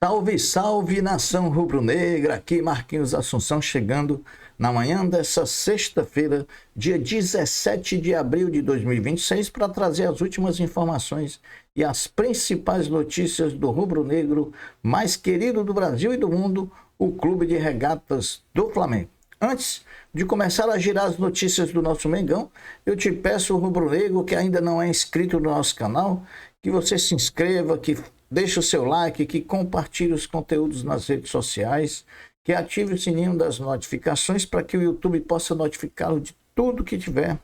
Salve, salve, nação rubro-negra, aqui Marquinhos Assunção chegando na manhã dessa sexta-feira, dia 17 de abril de 2026, para trazer as últimas informações e as principais notícias do rubro-negro mais querido do Brasil e do mundo, o Clube de Regatas do Flamengo. Antes de começar a girar as notícias do nosso Mengão, eu te peço, rubro-negro, que ainda não é inscrito no nosso canal, que você se inscreva, que deixe o seu like, que compartilhe os conteúdos nas redes sociais, que ative o sininho das notificações para que o YouTube possa notificá-lo de tudo que tiver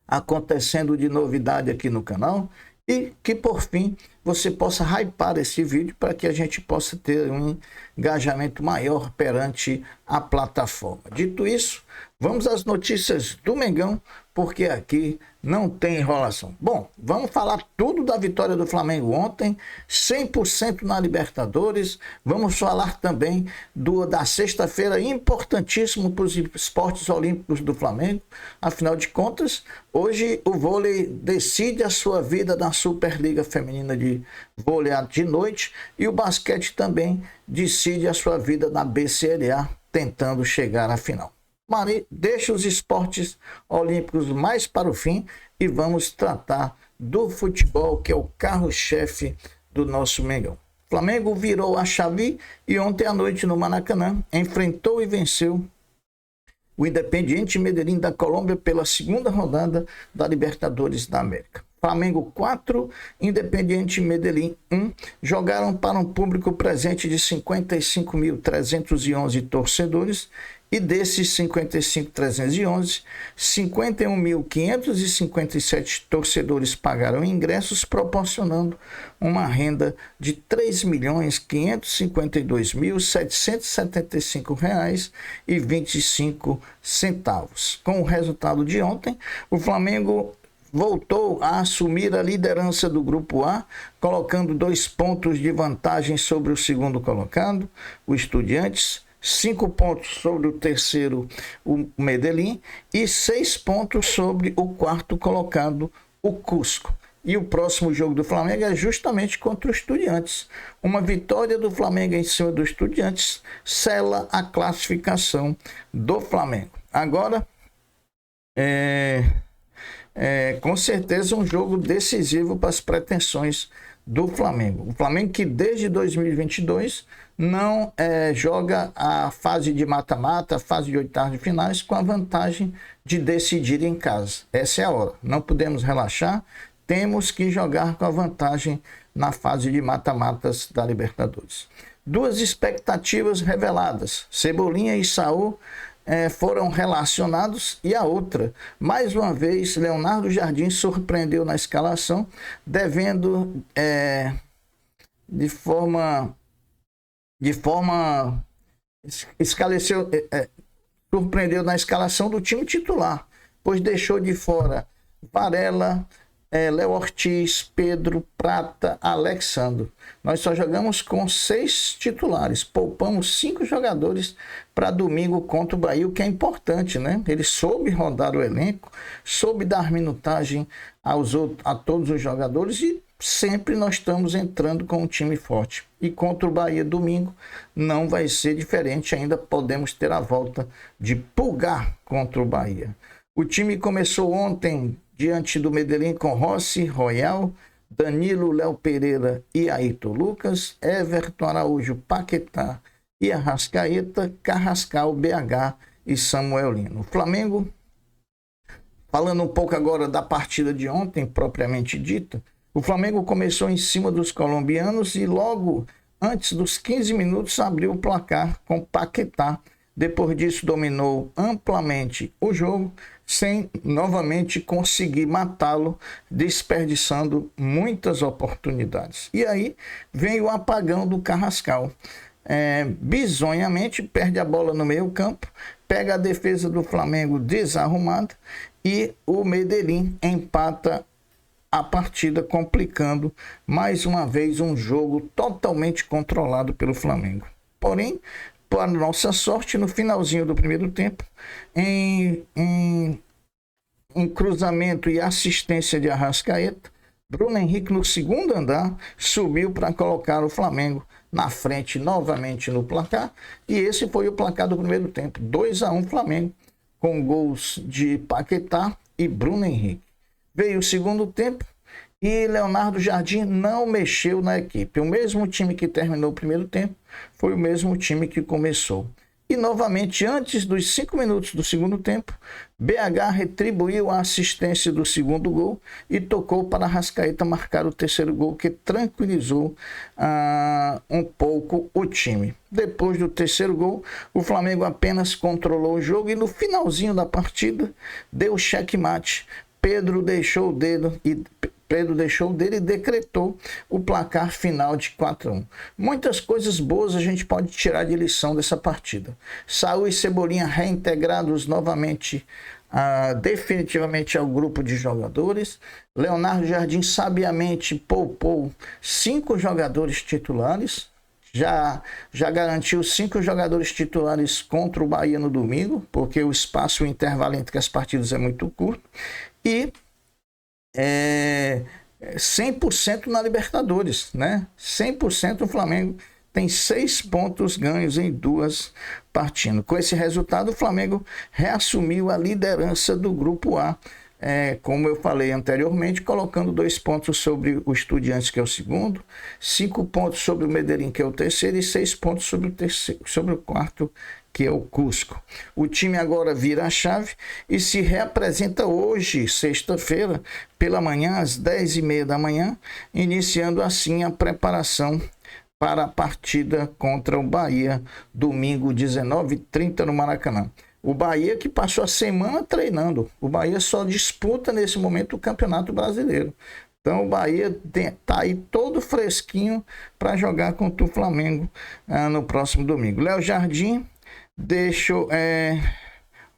acontecendo de novidade aqui no canal e que, por fim, você possa hypar esse vídeo para que a gente possa ter um engajamento maior perante a plataforma. Dito isso, vamos às notícias do Mengão, porque aqui não tem enrolação. Bom, vamos falar tudo da vitória do Flamengo ontem, 100% na Libertadores. Vamos falar também da sexta-feira, importantíssimo para os esportes olímpicos do Flamengo. Afinal de contas, hoje o vôlei decide a sua vida na Superliga Feminina de Vôlei de noite e o basquete também decide a sua vida na BCLA, tentando chegar à final. Mari, deixa os esportes olímpicos mais para o fim e vamos tratar do futebol, que é o carro-chefe do nosso Mengão. O Flamengo virou a chave e ontem à noite no Maracanã enfrentou e venceu o Independiente Medellín da Colômbia pela segunda rodada da Libertadores da América. Flamengo 4, Independiente Medellín 1, jogaram para um público presente de 55.311 torcedores e desses 55.311, 51.557 torcedores pagaram ingressos, proporcionando uma renda de R$ 3.552.775,25. Com o resultado de ontem, o Flamengo voltou a assumir a liderança do Grupo A, colocando 2 pontos de vantagem sobre o segundo colocado, o Estudiantes, 5 pontos sobre o terceiro, o Medellín, e 6 pontos sobre o quarto colocado, o Cusco. E o próximo jogo do Flamengo é justamente contra o Estudiantes. Uma vitória do Flamengo em cima do Estudiantes sela a classificação do Flamengo. Agora, com certeza um jogo decisivo para as pretensões do Flamengo. O Flamengo que desde 2022 não joga a fase de mata-mata, a fase de oitavas de finais, com a vantagem de decidir em casa. Essa é a hora. Não podemos relaxar, temos que jogar com a vantagem na fase de mata-matas da Libertadores. 2 expectativas reveladas: Cebolinha e Saul foram relacionados, e a outra, mais uma vez, Leonardo Jardim surpreendeu na escalação, devendo surpreendeu na escalação do time titular, pois deixou de fora Varela, Léo Ortiz, Pedro, Prata, Alexandro. Nós só jogamos com 6 titulares, poupamos 5 jogadores para domingo contra o Bahia, o que é importante, né? Ele soube rodar o elenco, soube dar minutagem a todos os jogadores e sempre nós estamos entrando com um time forte. E contra o Bahia domingo não vai ser diferente, ainda podemos ter a volta de Pulgar contra o Bahia. O time começou ontem diante do Medellín com Rossi, Royal, Danilo, Léo Pereira e Ayrton Lucas, Everton, Araújo, Paquetá e Arrascaeta, Carrascal, BH e Samuel Lino. O Flamengo, falando um pouco agora da partida de ontem, propriamente dita, o Flamengo começou em cima dos colombianos e logo antes dos 15 minutos abriu o placar com Paquetá. Depois disso dominou amplamente o jogo, sem novamente conseguir matá-lo, desperdiçando muitas oportunidades. E aí vem o apagão do Carrascal. Bizonhamente perde a bola no meio campo, pega a defesa do Flamengo desarrumada e o Medellín empata a partida, complicando mais uma vez um jogo totalmente controlado pelo Flamengo. Porém, para nossa sorte, no finalzinho do primeiro tempo, em cruzamento e assistência de Arrascaeta, Bruno Henrique, no segundo andar, subiu para colocar o Flamengo na frente novamente no placar. E esse foi o placar do primeiro tempo. 2-1 Flamengo, com gols de Paquetá e Bruno Henrique. Veio o segundo tempo e Leonardo Jardim não mexeu na equipe. O mesmo time que terminou o primeiro tempo foi o mesmo time que começou. E novamente, antes dos 5 minutos do segundo tempo, BH retribuiu a assistência do segundo gol e tocou para Arrascaeta marcar o terceiro gol, que tranquilizou um pouco o time. Depois do terceiro gol, o Flamengo apenas controlou o jogo e no finalzinho da partida deu checkmate. Pedro deixou o dedo e decretou o placar final de 4-1. Muitas coisas boas a gente pode tirar de lição dessa partida. Saúl e Cebolinha reintegrados novamente, definitivamente ao grupo de jogadores. Leonardo Jardim sabiamente poupou 5 jogadores titulares. Já garantiu 5 jogadores titulares contra o Bahia no domingo, porque o espaço, o intervalo entre as partidas é muito curto. E 100% na Libertadores, né? 100% o Flamengo tem 6 pontos ganhos em 2 partidas. Com esse resultado, o Flamengo reassumiu a liderança do Grupo A, como eu falei anteriormente, colocando 2 pontos sobre o Estudiantes, que é o segundo, 5 pontos sobre o Medellín, que é o terceiro, e 6 pontos sobre o quarto, que é o Cusco. O time agora vira a chave e se reapresenta hoje, sexta-feira, pela manhã, às 10h30 da manhã, iniciando assim a preparação para a partida contra o Bahia, domingo 19h30 no Maracanã. O Bahia que passou a semana treinando. O Bahia só disputa nesse momento o Campeonato Brasileiro. Então o Bahia está aí todo fresquinho para jogar contra o Flamengo no próximo domingo. Léo Jardim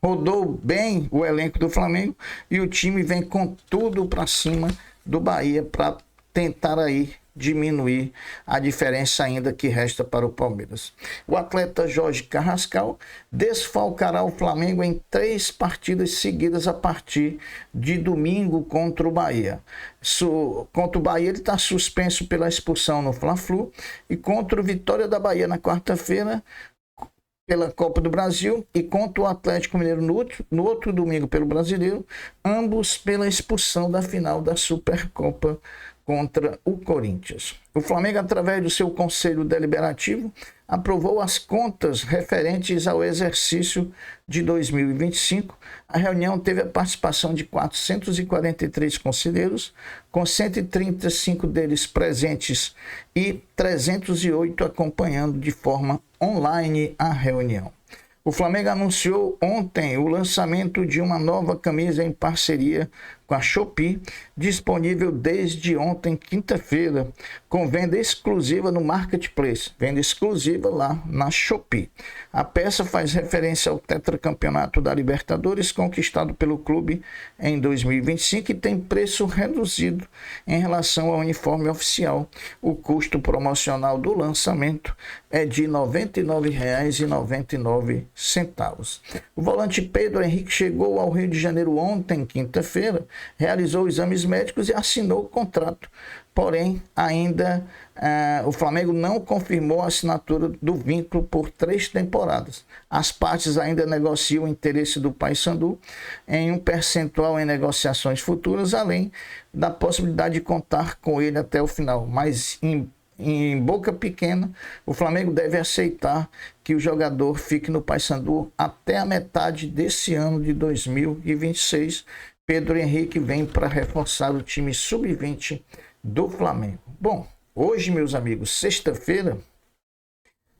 rodou bem o elenco do Flamengo e o time vem com tudo para cima do Bahia para tentar aí diminuir a diferença ainda que resta para o Palmeiras. O atleta Jorge Carrascal desfalcará o Flamengo em 3 partidas seguidas a partir de domingo contra o Bahia. Contra o Bahia ele está suspenso pela expulsão no Fla-Flu e contra o Vitória da Bahia na quarta-feira pela Copa do Brasil e contra o Atlético Mineiro no outro domingo pelo Brasileiro, ambos pela expulsão da final da Supercopa contra o Corinthians. O Flamengo, através do seu Conselho Deliberativo, aprovou as contas referentes ao exercício de 2025. A reunião teve a participação de 443 conselheiros, com 135 deles presentes e 308 acompanhando de forma online a reunião. O Flamengo anunciou ontem o lançamento de uma nova camisa em parceria com a Shopee, disponível desde ontem, quinta-feira, com venda exclusiva no Marketplace, venda exclusiva lá na Shopee. A peça faz referência ao tetracampeonato da Libertadores conquistado pelo clube em 2025 e tem preço reduzido em relação ao uniforme oficial. O custo promocional do lançamento é de R$ 99,99. O volante Pedro Henrique chegou ao Rio de Janeiro ontem, quinta-feira, realizou exames médicos e assinou o contrato. Porém, ainda o Flamengo não confirmou a assinatura do vínculo por 3 temporadas. As partes ainda negociam o interesse do Paysandu em um percentual em negociações futuras, além da possibilidade de contar com ele até o final. Mas em boca pequena, o Flamengo deve aceitar que o jogador fique no Paysandu até a metade desse ano de 2026. Pedro Henrique vem para reforçar o time sub-20 do Flamengo. Bom, hoje, meus amigos, sexta-feira,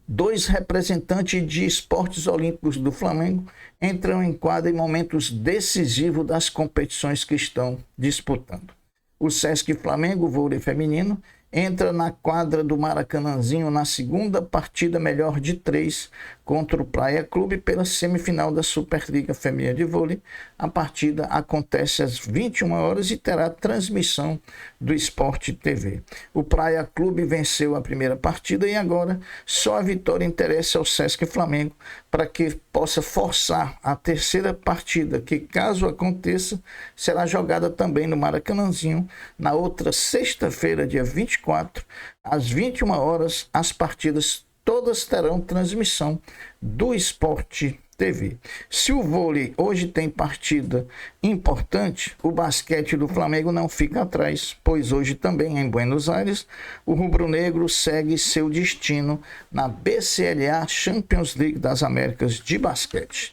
2 representantes de esportes olímpicos do Flamengo entram em quadra em momentos decisivos das competições que estão disputando. O Sesc Flamengo, vôlei feminino, entra na quadra do Maracanãzinho na segunda partida melhor de 3 contra o Praia Clube pela semifinal da Superliga Feminina de Vôlei. A partida acontece às 21 horas e terá transmissão do Sport TV. O Praia Clube venceu a primeira partida e agora só a vitória interessa ao Sesc Flamengo para que possa forçar a terceira partida, que caso aconteça, será jogada também no Maracanãzinho na outra sexta-feira, dia 24, às 21 horas. As partidas todas terão transmissão do Sport TV. Se o vôlei hoje tem partida importante, o basquete do Flamengo não fica atrás, pois hoje também em Buenos Aires, o rubro-negro segue seu destino na BCLA Champions League das Américas de basquete.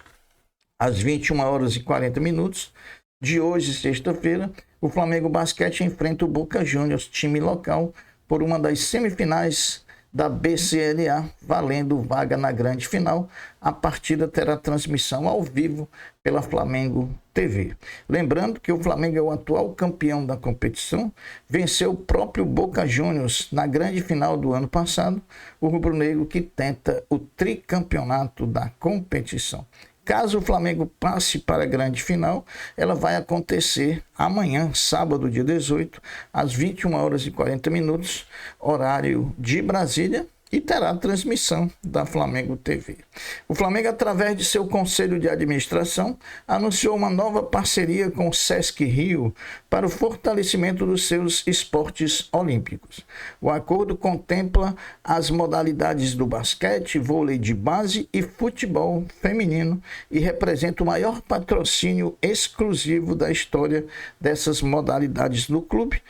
Às 21 horas e 40 minutos de hoje, sexta-feira, o Flamengo Basquete enfrenta o Boca Juniors, time local, por uma das semifinais da BCLA, valendo vaga na grande final. A partida terá transmissão ao vivo pela Flamengo TV. Lembrando que o Flamengo é o atual campeão da competição, venceu o próprio Boca Juniors na grande final do ano passado, o rubro-negro que tenta o tricampeonato da competição. Caso o Flamengo passe para a grande final, ela vai acontecer amanhã, sábado, dia 18, às 21 horas e 40 minutos, horário de Brasília, e terá transmissão da Flamengo TV. O Flamengo, através de seu conselho de administração, anunciou uma nova parceria com o Sesc Rio para o fortalecimento dos seus esportes olímpicos. O acordo contempla as modalidades do basquete, vôlei de base e futebol feminino e representa o maior patrocínio exclusivo da história dessas modalidades no clube.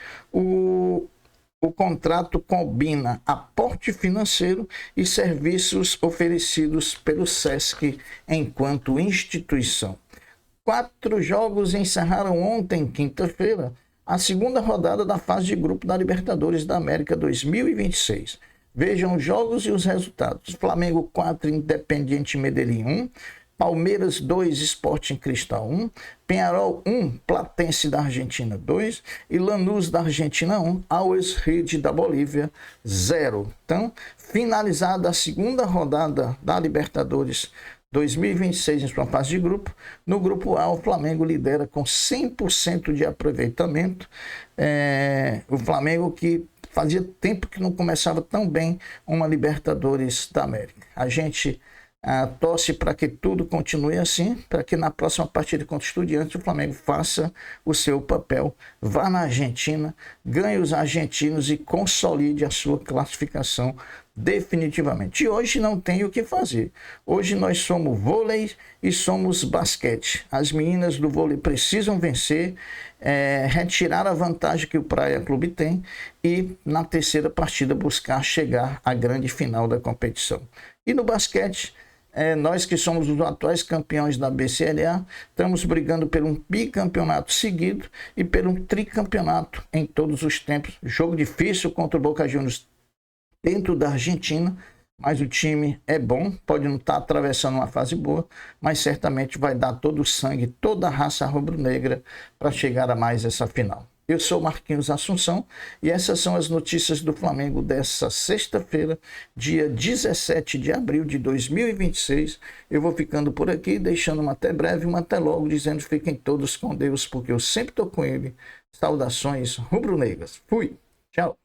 O contrato combina aporte financeiro e serviços oferecidos pelo Sesc enquanto instituição. 4 jogos encerraram ontem, quinta-feira, a segunda rodada da fase de grupo da Libertadores da América 2026. Vejam os jogos e os resultados. Flamengo 4, Independiente Medellín 1. Palmeiras 2, Sporting Cristal 1, Peñarol 1, Platense da Argentina 2 e Lanús da Argentina 1, Always Red da Bolívia 0. Então, finalizada a segunda rodada da Libertadores 2026 em sua fase de grupo, no grupo A o Flamengo lidera com 100% de aproveitamento. O Flamengo que fazia tempo que não começava tão bem uma Libertadores da América. A gente torce para que tudo continue assim, para que na próxima partida contra o Estudiantes o Flamengo faça o seu papel, vá na Argentina, ganhe os argentinos e consolide a sua classificação definitivamente. E hoje não tem o que fazer. Hoje nós somos vôlei e somos basquete. As meninas do vôlei precisam vencer, retirar a vantagem que o Praia Clube tem e na terceira partida buscar chegar à grande final da competição. E no basquete, nós que somos os atuais campeões da BCLA, estamos brigando por um bicampeonato seguido e por um tricampeonato em todos os tempos. Jogo difícil contra o Boca Juniors dentro da Argentina, mas o time é bom, pode não estar atravessando uma fase boa, mas certamente vai dar todo o sangue, toda a raça rubro-negra para chegar a mais essa final. Eu sou Marquinhos Assunção e essas são as notícias do Flamengo dessa sexta-feira, dia 17 de abril de 2026. Eu vou ficando por aqui, deixando uma até breve, uma até logo, dizendo fiquem todos com Deus, porque eu sempre estou com ele. Saudações rubro-negras. Fui. Tchau.